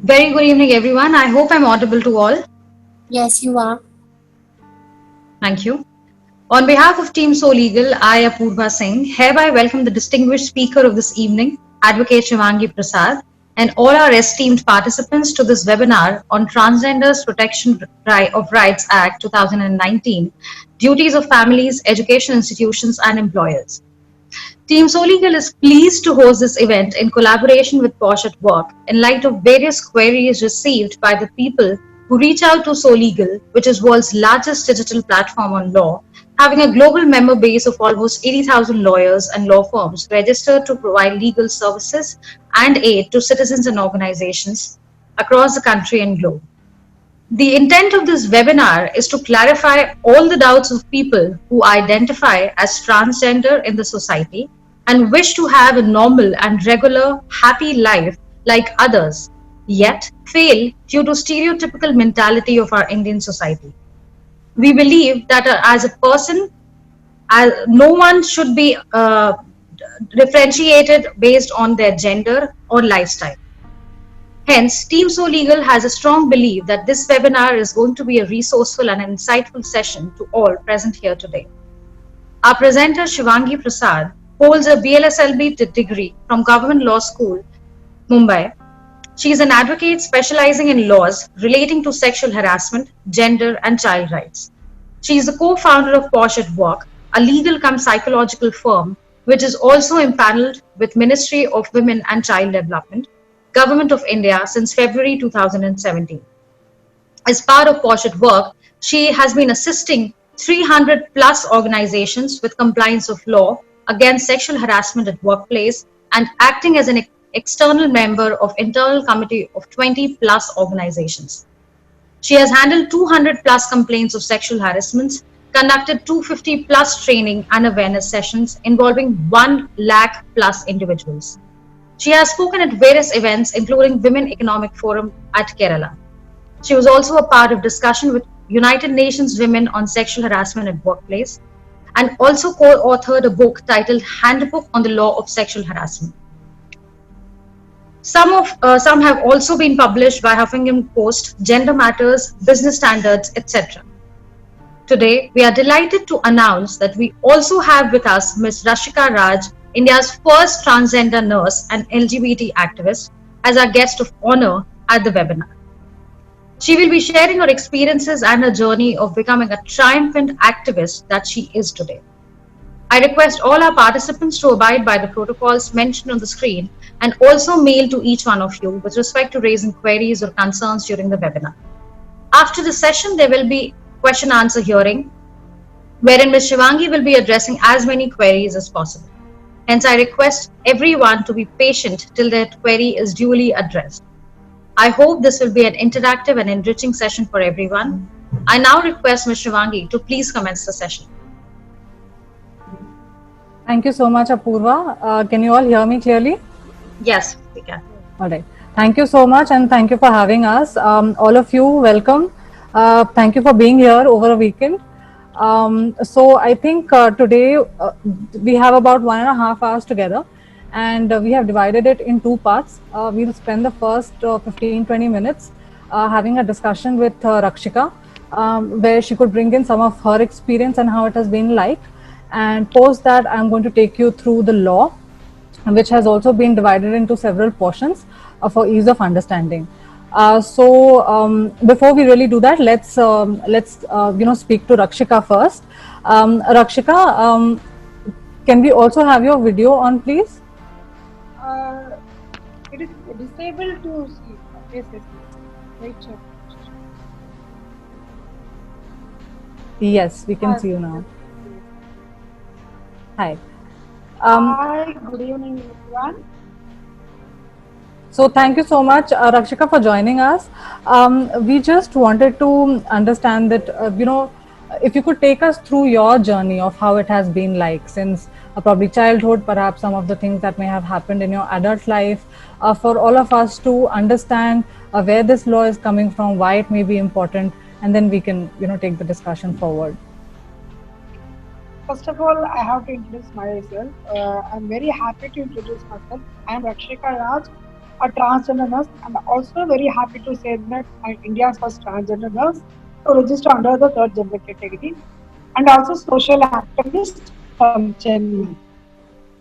Very good evening, everyone. I hope I'm audible to all. Yes, you are. Thank you. On behalf of Team So Legal, I, Apurva Singh, hereby welcome the distinguished speaker of this evening, Advocate Shivangi Prasad, and all our esteemed participants to this webinar on Transgenders Protection of Rights Act 2019, Duties of Families, Education Institutions and Employers. Team Soligal is pleased to host this event in collaboration with Posh at Work in light of various queries received by the people who reach out to Soligal, which is world's largest digital platform on law, having a global member base of almost 80,000 lawyers and law firms registered to provide legal services and aid to citizens and organizations across the country and globe. The intent of this webinar is to clarify all the doubts of people who identify as transgender in the society and wish to have a normal and regular, happy life like others, yet fail due to stereotypical mentality of our Indian society. We believe that as a person, no one should be differentiated based on their gender or lifestyle. Hence, Team So Legal has a strong belief that this webinar is going to be a resourceful and insightful session to all present here today. Our presenter, Shivangi Prasad, holds a BLSLB degree from Government Law School, Mumbai. She is an advocate specializing in laws relating to sexual harassment, gender, and child rights. She is the co-founder of Posh at Work, a legal cum psychological firm which is also impaneled with Ministry of Women and Child Development, Government of India since February 2017. As part of Posh at Work, she has been assisting 300 plus organizations with compliance of law against sexual harassment at workplace and acting as an external member of internal committee of 20 plus organizations. She has handled 200 plus complaints of sexual harassments, conducted 250 plus training and awareness sessions involving 1 lakh plus individuals. She has spoken at various events, including Women Economic Forum at Kerala. She was also a part of discussion with United Nations Women on Sexual Harassment at Workplace and also co-authored a book titled Handbook on the Law of Sexual Harassment. Some have also been published by Huffington Post, Gender Matters, Business Standards, etc. Today, we are delighted to announce that we also have with us Ms. Rashika Raj, India's first transgender nurse and LGBT activist, as our guest of honor at the webinar. She will be sharing her experiences and her journey of becoming a triumphant activist that she is today. I request all our participants to abide by the protocols mentioned on the screen and also mail to each one of you with respect to raising queries or concerns during the webinar. After the session, there will be question answer hearing, wherein Ms. Shivangi will be addressing as many queries as possible. Hence, I request everyone to be patient till their query is duly addressed. I hope this will be an interactive and enriching session for everyone. I now request Ms. Shivangi to please commence the session. Thank you so much, Apurva. Can you all hear me clearly? Yes, we can. All right. Thank you so much, and thank you for having us. All of you, welcome. Thank you for being here over a weekend. So I think today we have about 1.5 hours together, and we have divided it in two parts. We'll spend the first 15-20 minutes having a discussion with Rakshika, where she could bring in some of her experience and how it has been like. And post that, I'm going to take you through the law, which has also been divided into several portions for ease of understanding. Before we really do that, let's speak to Rakshika first. Rakshika, can we also have your video on, please? It is disabled to see. Yes, yes, yes. Right, sir. Yes, we can see you now. Hi. Hi, good evening, everyone. So thank you so much, Rakshika, for joining us. We just wanted to understand that, if you could take us through your journey of how it has been like since probably childhood, perhaps some of the things that may have happened in your adult life, for all of us to understand where this law is coming from, why it may be important, and then we can, take the discussion forward. First of all, I have to introduce myself. I'm very happy to introduce myself. I am Rakshika Raj. a transgender nurse, and also very happy to say that I'm India's first transgender nurse to register under the third gender category, and also social activist from Chennai.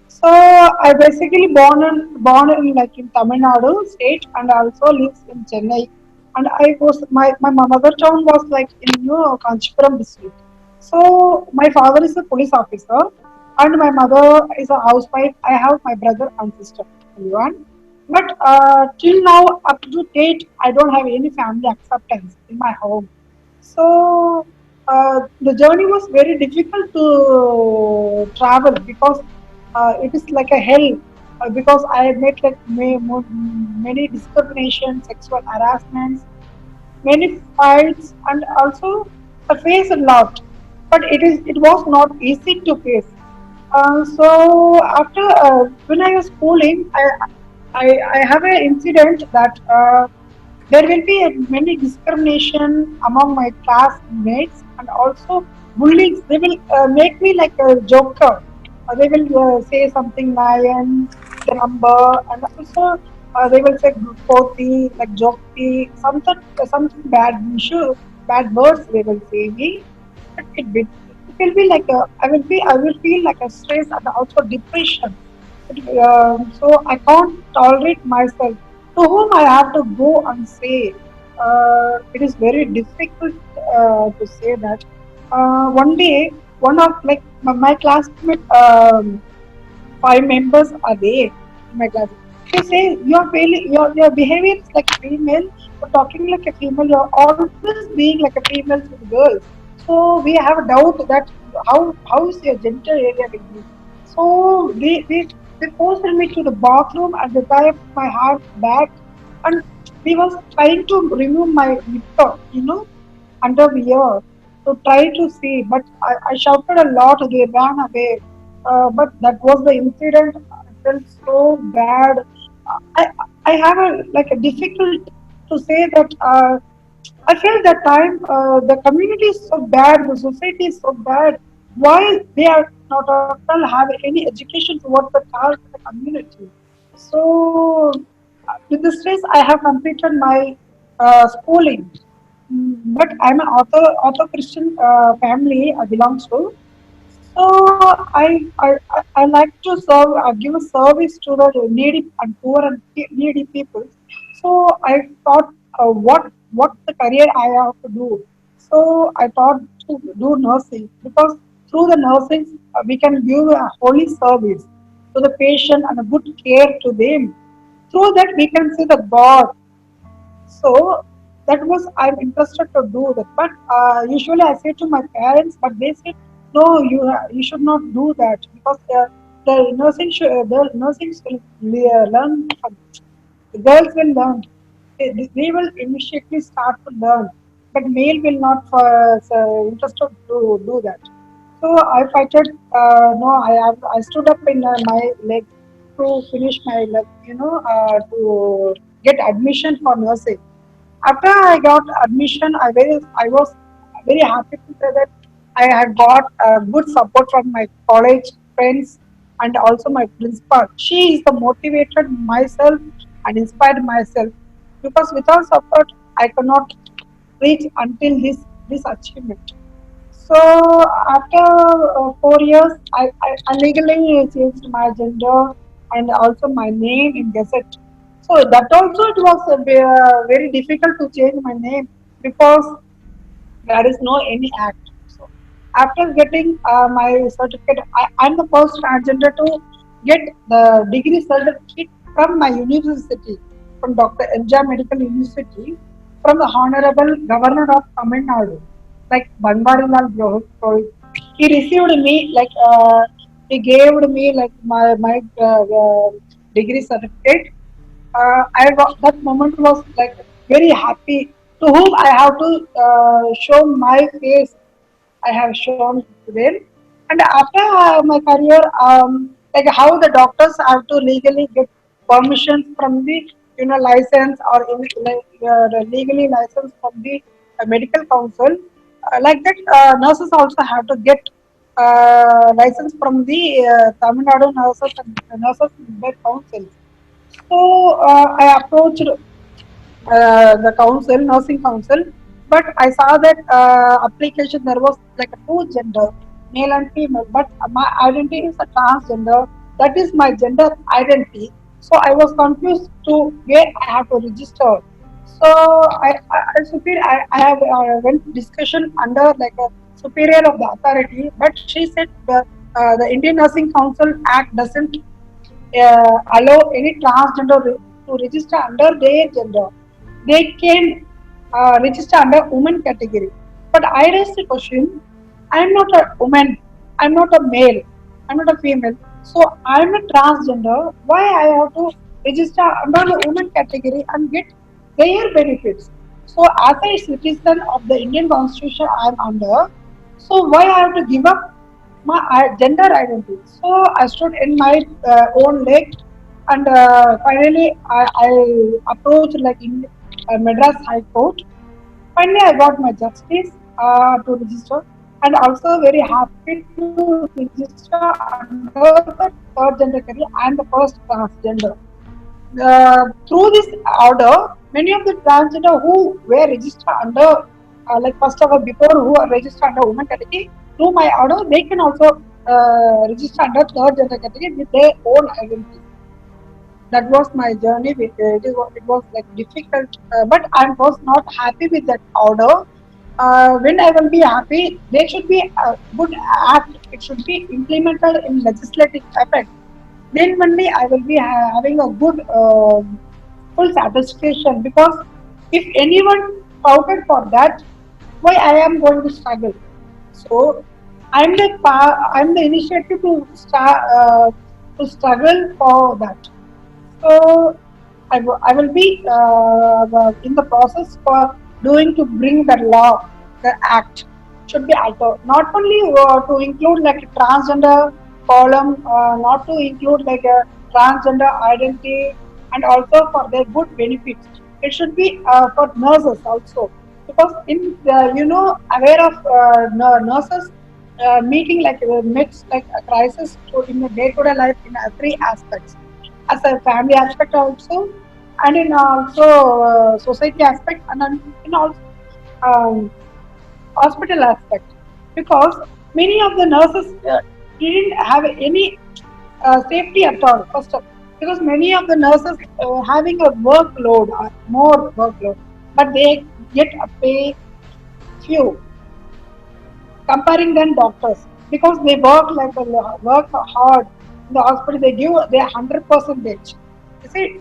So I basically born in like in Tamil Nadu state and also lives in Chennai. And I was my mother town was like in Kanchipuram district. So my father is a police officer and my mother is a housewife. I have my brother and sister, everyone. But till now, up to date, I don't have any family acceptance in my home. So the journey was very difficult to travel because it is like a hell because I had met like many discrimination, sexual harassments, many fights, and also I faced a lot. But it was not easy to face. So after when I was schooling, I have an incident that there will be many discrimination among my classmates and also bullies. They will make me like a joker. They will say something lion, the number, and also they will say poti, like jokti, something bad, bad words they will say me. But it will be like I will feel like a stress and also depression. So I can't tolerate myself. To whom I have to go and say, it is very difficult to say that. One day, one of like my classmate, 5 members are there in my class. They say your behavior is like a female, you're talking like a female, you're always being like a female with girls. So we have a doubt that how is your gender area with you? So they forced me to the bathroom and they tied my heart back and they was trying to remove my nipper, under the ear to try to see, but I shouted a lot. They ran away. But that was the incident. I felt so bad. I I have a like a difficult to say that. I feel that time the community is so bad, the society is so bad. Why they are not all have any education towards the child and the community? So with the stress, I have completed my schooling. But I'm an author Christian family I belongs to. So I like to serve, give a service to the needy and poor and needy people. So I thought what the career I have to do. So I thought to do nursing because through the nursing we can give a holy service to the patient and a good care to them. Through that we can see the God. So that was I'm interested to do that. But usually I say to my parents, but they say no, you should not do that because the nursing will learn. The girls will learn. They will initially start to learn, but male will not interested to do that. So I fighted. No, I stood up in my leg to finish my leg. To get admission for nursing. After I got admission, I was very happy to say that I had got good support from my college friends and also my principal. She is the motivated myself and inspired myself because without support I could not reach until this achievement. So after 4 years, I legally changed my gender and also my name in Gazette. So that also it was very difficult to change my name because there is no any act. So after getting my certificate, I'm the first transgender to get the degree certificate from my university, from Dr. Anja Medical University, from the Honorable Governor of Tamil Nadu, like Banbarilal Purohit. He received me like he gave me like my degree certificate. That moment was like very happy. To whom I have to show my face. I have shown to them, and after my career, like how the doctors have to legally get permissions from the license or legally license from the medical council. Like that, nurses also have to get license from the Tamil Nadu nurses and nurses council. So I approached the council, nursing council, but I saw that application there was like a two gender, male and female, but my identity is a transgender. That is my gender identity. So I was confused to where I have to register. So I superior, I have went discussion under like a superior of the authority, but she said the Indian Nursing Council Act doesn't allow any transgender to register under their gender. They can register under woman category. But I raised the question, I am not a woman, I am not a male, I am not a female. So I am a transgender. Why I have to register under the woman category and get their benefits? So as a citizen of the Indian Constitution I am under, so why I have to give up my gender identity? So I stood in my own leg, and finally I approached like in Madras High Court. Finally, I got my justice to register, and also very happy to register under the third gender category and the first transgender. Through this order, many of the transgender who were registered under, like first of all, before who are registered under women category, through my order, they can also register under third gender category with their own identity. That was my journey. It was like difficult, but I was not happy with that order. When I will be happy, there should be a good act. It should be implemented in legislative effect. Then only I will be having a good full satisfaction, because if anyone fought for that, why I am going to struggle? So I'm the initiative to start to struggle for that. So I will be in the process for doing to bring the law, the act should be altered. Not only to include like a transgender column, not to include like a transgender identity, and also for their good benefits. It should be for nurses also, because in aware of nurses meeting like meets like a crisis to in the day-to-day life in three aspects, as a family aspect also, and in also society aspect, and then in also um, hospital aspect, because many of the nurses didn't have any safety at all. First of, because many of the nurses having a workload, more workload, but they get a pay few comparing than doctors, because they work like a work hard in the hospital. They give their 100%. You see,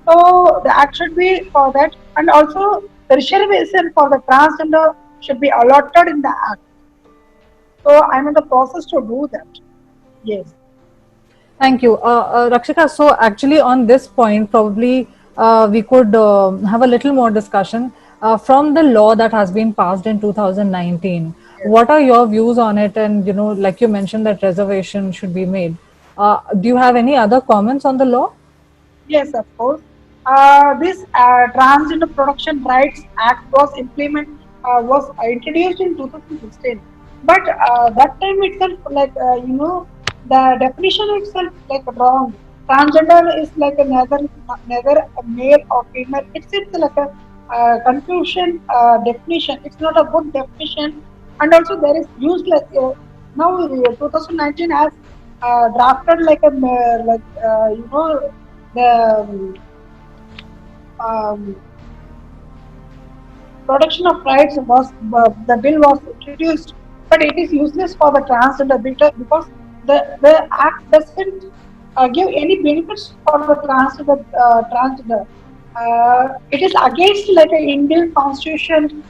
so the act should be for that, and also the reservation for the transgender should be allotted in the act. So I'm in the process to do that. Yes. Thank you. Rakshika, so actually on this point, probably we could have a little more discussion. From the law that has been passed in 2019, Yes. what are your views on it? And, you know, like you mentioned that reservation should be made. Do you have any other comments on the law? Yes, of course. This Transgender Production Rights Act was introduced in 2016, but that time itself, like the definition itself like wrong. Transgender is like a neither a male or female. It's like a confusion definition. It's not a good definition, and also there is useless. Now 2019 has drafted like a the um, production of rights was the bill was introduced, but it is useless for the transgender because the act doesn't give any benefits for the transgender. It is against like an Indian constitution,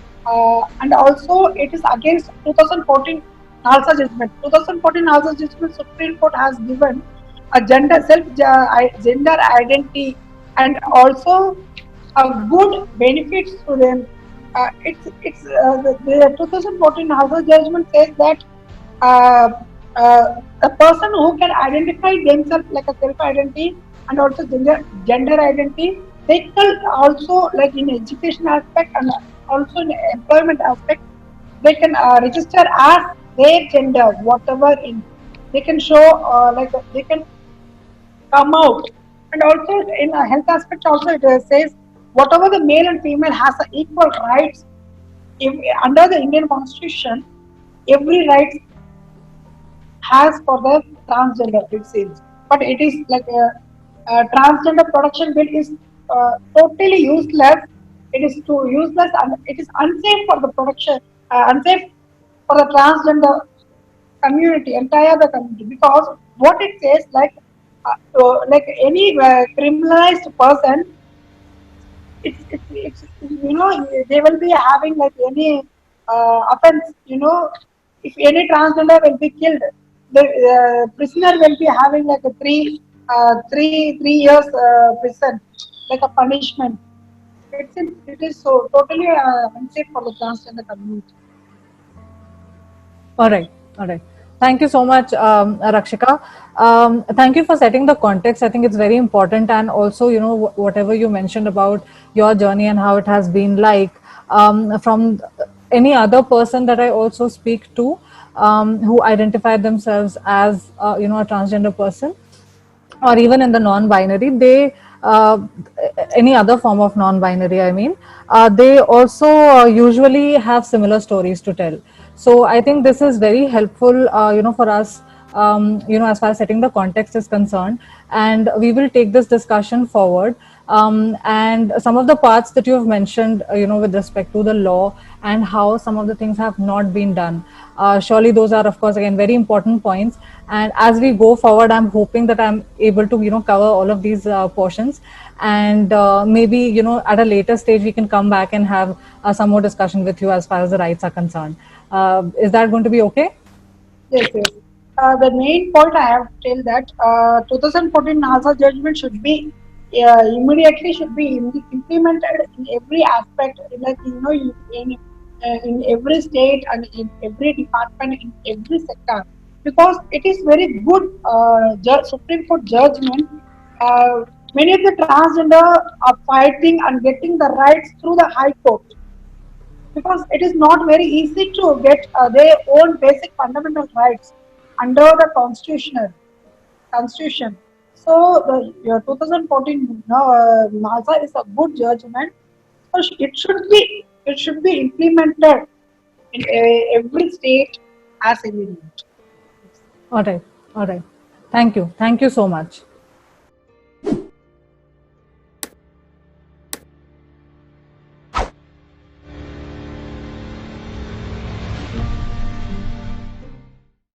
and also it is against 2014 Nalsa judgment. 2014 Nalsa judgment, Supreme Court has given a gender identity, and also a good benefits to them. The 2014 House of Judgment says that uh, a person who can identify themselves like a self identity and also gender identity, they can also like in education aspect and also in employment aspect, they can register as their gender, whatever in they can show, like they can come out. And also in a health aspect also it says whatever the male and female has equal rights if, under the Indian constitution, every right has for the transgender it seems. But it is like a transgender production bill is totally useless. It is too useless and it is unsafe for the production, unsafe for the transgender community, entire the community, because what it says like any criminalized person, it's they will be having like any offense. If any transgender will be killed, the prisoner will be having like a 3 years prison, like a punishment. It is so totally unsafe for the transgender community. All right, all right. Thank you so much, Rakshika. Thank you for setting the context. I think it's very important, and also, whatever you mentioned about your journey and how it has been like from any other person that I also speak to who identify themselves as a transgender person, or even in the non-binary, they any other form of non-binary, I mean, they also usually have similar stories to tell. So I think this is very helpful for us, as far as setting the context is concerned, and we will take this discussion forward. And some of the parts that you have mentioned, with respect to the law and how some of the things have not been done, surely those are, of course, again, very important points. And as we go forward, I'm hoping that I'm able to, cover all of these portions, and maybe, at a later stage, we can come back and have some more discussion with you as far as the rights are concerned. Is that going to be okay? Yes, yes. The main point I have to tell that 2014 NASA judgment should be immediately should be implemented in every aspect, like in every state and in every department, in every sector, because it is very good Supreme Court judgment. Uh, Many of the transgender are fighting and getting the rights through the High Court, because it is not very easy to get their own basic fundamental rights under the constitution. So the 2014 NASA is a good judgment. So it should be implemented in every state as immediate. All right, all right. Thank you so much.